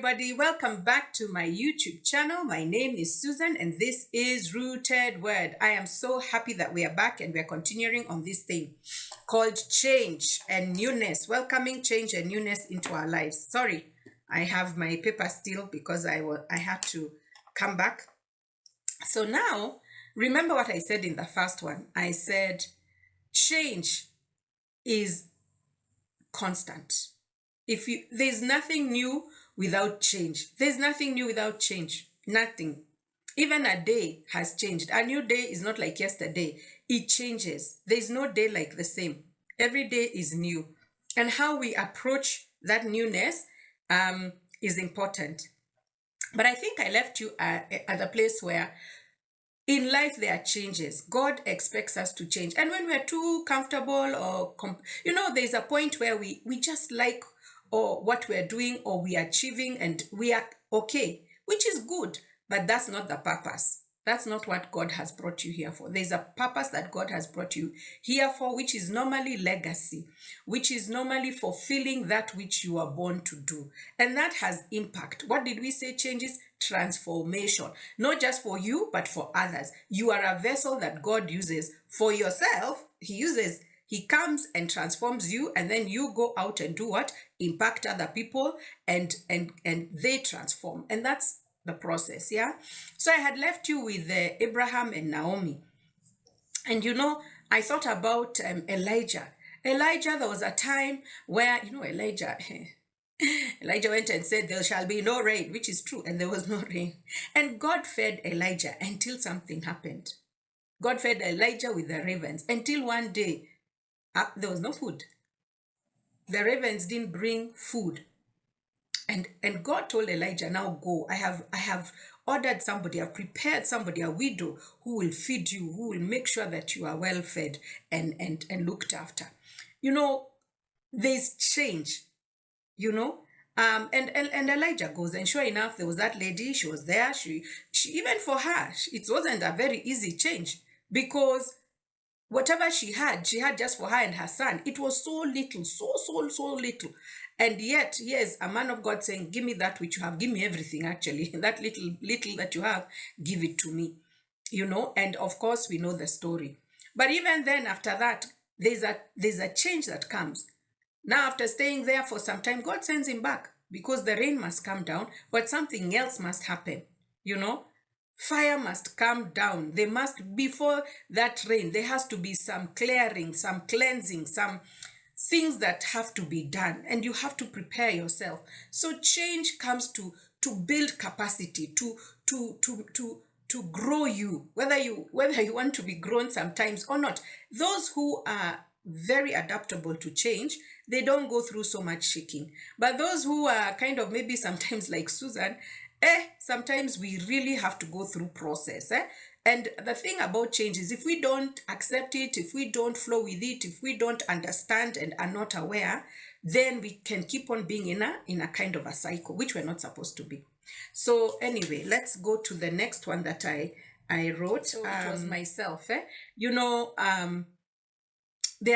everybody, welcome back to my YouTube channel. My name is Susan and this is Rooted Word. I am so happy that we are back and we are continuing on this thing called change and newness, welcoming change and newness into our lives. Sorry, I have my paper still because I had to come back. So now, remember what I said in the first one. I said change is constant. There's nothing new without change. There's nothing new without change. Nothing. Even a day has changed. A new day is not like yesterday. It changes. There's no day like the same. Every day is new. And how we approach that newness is important. But I think I left you at the place where in life there are changes. God expects us to change. And when we're too comfortable or, there's a point where we just like or what we're doing or we are achieving and we are okay, which is good, but that's not the purpose. That's not what God has brought you here for. There's a purpose that God has brought you here for, which is normally legacy, which is normally fulfilling that which you are born to do. And that has impact. What did we say changes? Transformation. Not just for you, but for others. You are a vessel that God uses for yourself. He comes and transforms you, and then you go out and do what? Impact other people, and they transform. And that's the process, yeah? So I had left you with Abraham and Naomi. And I thought about Elijah. Elijah, there was a time where, Elijah went and said, there shall be no rain, which is true, and there was no rain. And God fed Elijah until something happened. God fed Elijah with the ravens until one day, there was no food. The ravens didn't bring food. And God told Elijah, now go. I have ordered somebody, I've prepared somebody, a widow, who will feed you, who will make sure that you are well fed and looked after. There's change, and Elijah goes, and sure enough, there was that lady, she was there. She even for her, it wasn't a very easy change, because whatever she had just for her and her son. It was so little, so little. And yet, here's a man of God saying, give me that which you have. Give me everything, actually. That little that you have, give it to me. And of course, we know the story. But even then, after that, there's a change that comes. Now, after staying there for some time, God sends him back because the rain must come down, but something else must happen, Fire must come down. Before that rain, there has to be some clearing, some cleansing, some things that have to be done, and you have to prepare yourself. So change comes to build capacity, to grow you, whether you want to be grown sometimes or not. Those who are very adaptable to change, they don't go through so much shaking. But those who are kind of maybe sometimes like Susan, sometimes we really have to go through process. And the thing about change is, if we don't accept it, if we don't flow with it, if we don't understand and are not aware, then we can keep on being in a kind of a cycle, which we're not supposed to be. So anyway, let's go to the next one that I wrote. So it was myself. There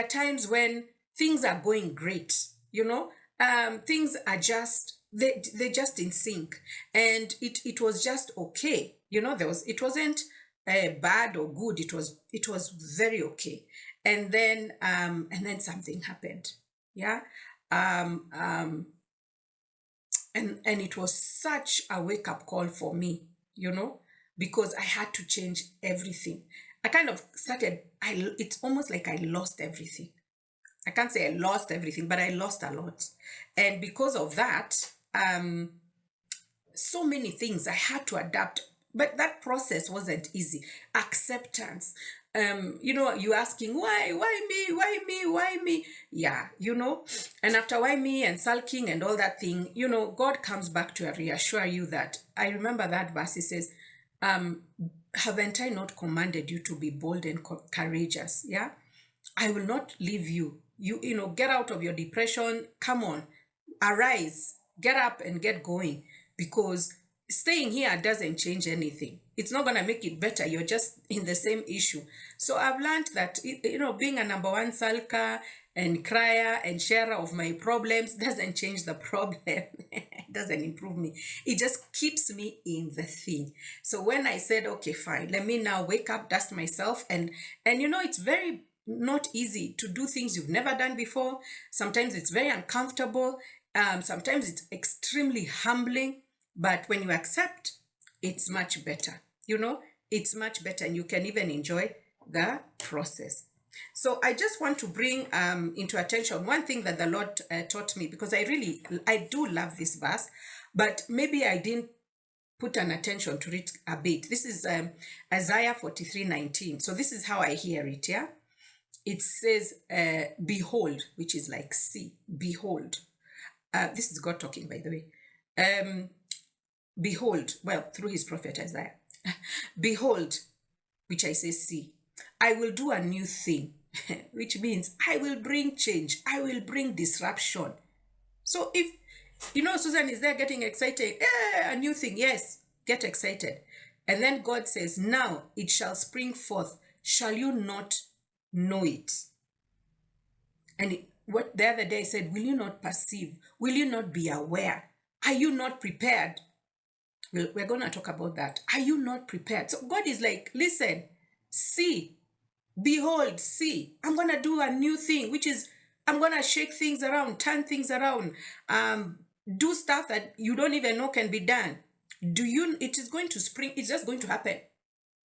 are times when things are going great, things are just, they're just in sync, and it was just okay. It wasn't bad or good. It was very okay. And then something happened. Yeah. And it was such a wake-up call for me, because I had to change everything. I kind of started, it's almost like I lost everything. I can't say I lost everything, but I lost a lot. And because of that, so many things I had to adapt. But that process wasn't easy. Acceptance. You asking, why me? Yeah, And after why me and sulking and all that thing, God comes back to reassure you that, I remember that verse, he says, haven't I not commanded you to be bold and courageous? Yeah. I will not leave you. Get out of your depression. Come on, arise, get up and get going, because staying here doesn't change anything. It's not going to make it better. You're just in the same issue. So I've learned that, being a number one sulker and crier and sharer of my problems doesn't change the problem. It doesn't improve me. It just keeps me in the thing. So when I said, okay, fine, let me now wake up, dust myself, and it's very not easy to do things you've never done before. Sometimes it's very uncomfortable. Sometimes it's extremely humbling. But when you accept, it's much better. It's much better, and you can even enjoy the process. So I just want to bring into attention one thing that the Lord taught me, because I do love this verse, but maybe I didn't put an attention to it a bit. This is Isaiah 43:19. So this is how I hear it, yeah? It says, behold, which is like see, behold. This is God talking, by the way. Behold, well, through his prophet Isaiah. Behold, which I say see, I will do a new thing, which means I will bring change. I will bring disruption. So if, Susan is there getting excited, a new thing, yes, get excited. And then God says, now it shall spring forth. Shall you not know it? And what the other day I said, will you not perceive? Will you not be aware? Are you not prepared? Well, we're going to talk about that. Are you not prepared? So God is like, listen, see, behold, see, I'm going to do a new thing, which is I'm going to shake things around, turn things around, do stuff that you don't even know can be done. It is going to spring. It's just going to happen.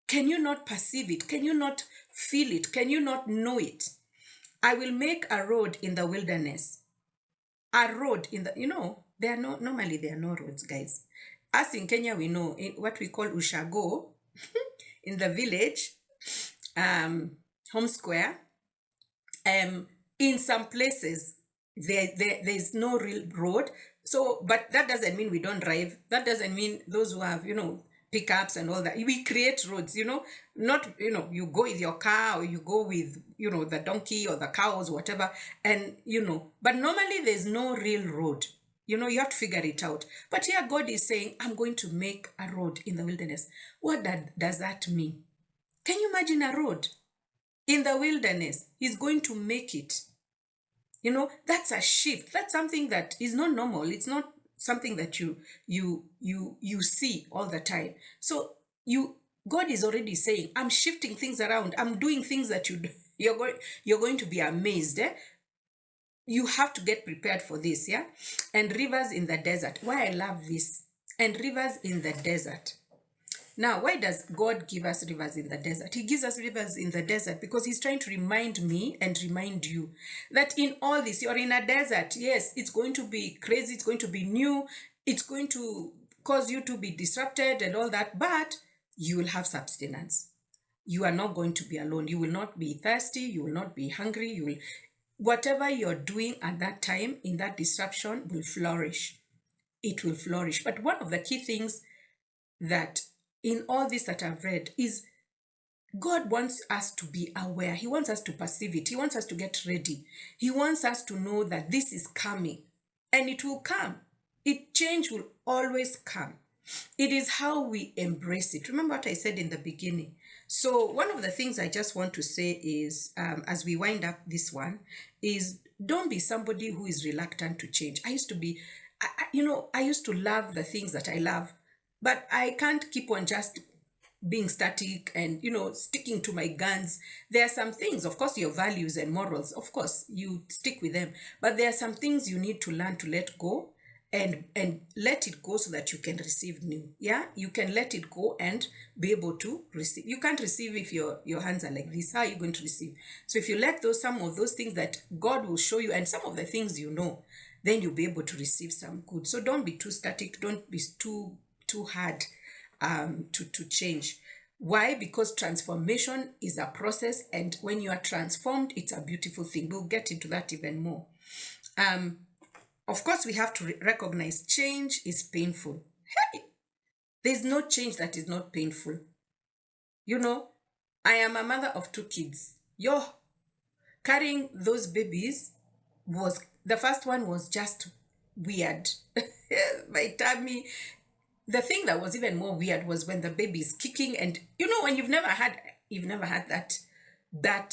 Can you not perceive it? Can you not feel it? Can you not know it? I will make a road in the wilderness. A road in the, normally there are no roads, guys. Us in Kenya, we know what we call ushago in the village, home square. In some places, there's no real road. So, but that doesn't mean we don't drive. That doesn't mean those who have, pickups and all that. We create roads, not, you go with your car or you go with, the donkey or the cows, whatever. And, but normally there's no real road. You have to figure it out. But here God is saying, I'm going to make a road in the wilderness. What does that mean? Can you imagine a road in the wilderness? He's going to make it. That's a shift. That's something that is not normal. It's not something that you see all the time. So God is already saying, I'm shifting things around. I'm doing things that you're going to be amazed. You have to get prepared for this, yeah? And rivers in the desert. Why I love this. And rivers in the desert. Now, why does God give us rivers in the desert? He gives us rivers in the desert because he's trying to remind me and remind you that in all this, you're in a desert. Yes, it's going to be crazy. It's going to be new. It's going to cause you to be disrupted and all that. But you will have sustenance. You are not going to be alone. You will not be thirsty. You will not be hungry. Whatever you're doing at that time in that disruption will flourish. It will flourish. But one of the key things that in all this that I've read is God wants us to be aware. He wants us to perceive it. He wants us to get ready. He wants us to know that this is coming and it will come. Change will always come. It is how we embrace it. Remember what I said in the beginning. So one of the things I just want to say is, as we wind up this one, is don't be somebody who is reluctant to change. I used to be, I used to love the things that I love, but I can't keep on just being static and, sticking to my guns. There are some things, of course, your values and morals, of course, you stick with them, but there are some things you need to learn to let go and let it go so that you can receive new. Yeah, you can let it go and be able to receive. You can't receive if your hands are like this. How are you going to receive? So if you let some of those things that God will show you and some of the things then you'll be able to receive some good. So don't be too static. Don't be too hard to change. Why? Because transformation is a process, and when you are transformed, it's a beautiful thing. We'll get into that even more. Of course, we have to recognize change is painful. Hey, there's no change that is not painful. I am a mother of 2 kids. Carrying those babies the first one was just weird. My tummy, the thing that was even more weird was when the baby is kicking, and when you've never had that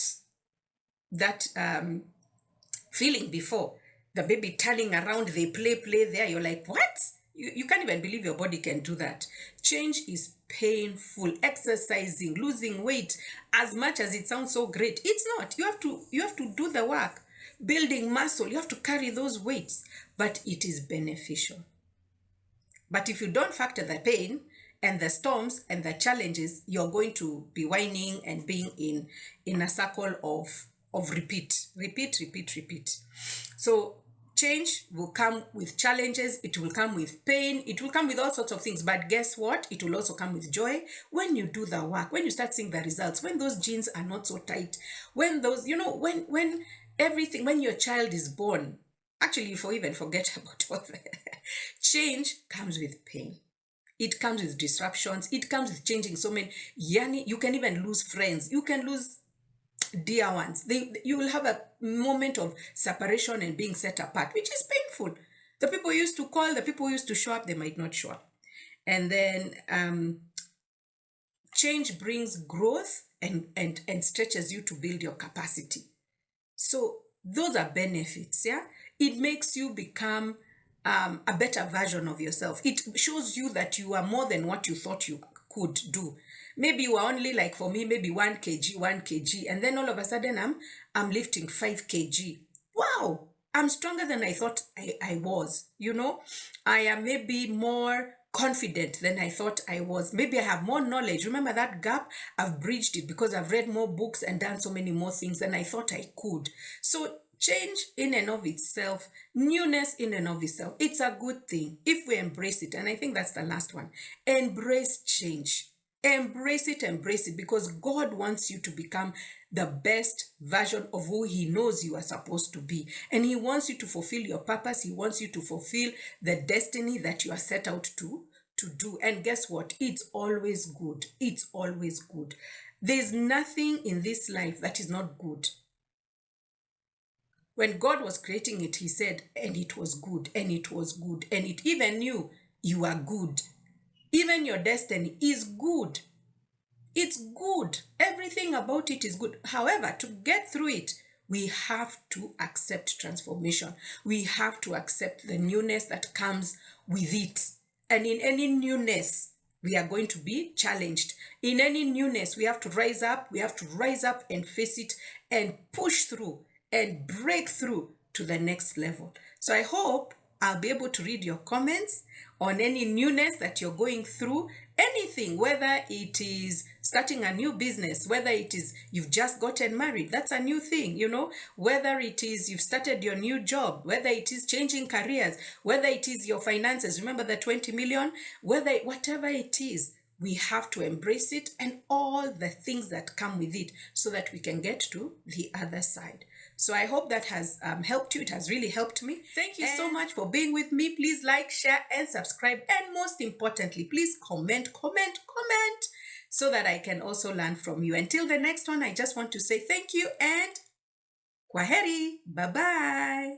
feeling before. The baby turning around, they play there. You're like, what? You can't even believe your body can do that. Change is painful. Exercising, losing weight, as much as it sounds so great, it's not. You have to do the work. Building muscle, you have to carry those weights, but it is beneficial. But if you don't factor the pain and the storms and the challenges, you're going to be whining and being in a circle of repeat. So change will come with challenges, it will come with pain, it will come with all sorts of things. But guess what? It will also come with joy when you do the work, when you start seeing the results, when those jeans are not so tight, when those, when everything, when your child is born. Actually, you even forget about all that. Change comes with pain. It comes with disruptions. It comes with changing so many. Yani, you can even lose friends. You can lose dear ones. You will have a moment of separation and being set apart, which is painful. The people you used to call, the people who used to show up, they might not show up. And then change brings growth and stretches you to build your capacity. So those are benefits, yeah? It makes you become a better version of yourself. It shows you that you are more than what you thought you could do. Maybe you are only, like for me, maybe 1 kg, and then all of a sudden I'm lifting 5 kg. Wow, I'm stronger than I thought I was. I am maybe more confident than I thought I was. Maybe I have more knowledge. Remember that gap? I've bridged it because I've read more books and done so many more things than I thought I could. So change in and of itself, newness in and of itself, it's a good thing if we embrace it. And I think that's the last one. Embrace change. Embrace it, because God wants you to become the best version of who He knows you are supposed to be. And He wants you to fulfill your purpose. He wants you to fulfill the destiny that you are set out to do. And guess what? It's always good. It's always good. There's nothing in this life that is not good. When God was creating it, He said, and it was good, and it was good, and it even knew you are good. Even your destiny is good. It's good. Everything about it is good. However, to get through it, we have to accept transformation. We have to accept the newness that comes with it. And in any newness, we are going to be challenged. In any newness, we have to rise up. We have to rise up and face it and push through and break through to the next level. So I hope I'll be able to read your comments on any newness that you're going through. Anything, whether it is starting a new business, whether it is you've just gotten married, that's a new thing, whether it is you've started your new job, whether it is changing careers, whether it is your finances, remember the 20 million, whatever it is, we have to embrace it and all the things that come with it so that we can get to the other side. So I hope that has helped you. It has really helped me. Thank you so much for being with me. Please like, share, and subscribe. And most importantly, please comment so that I can also learn from you. Until the next one, I just want to say thank you and kwaheri. Bye-bye.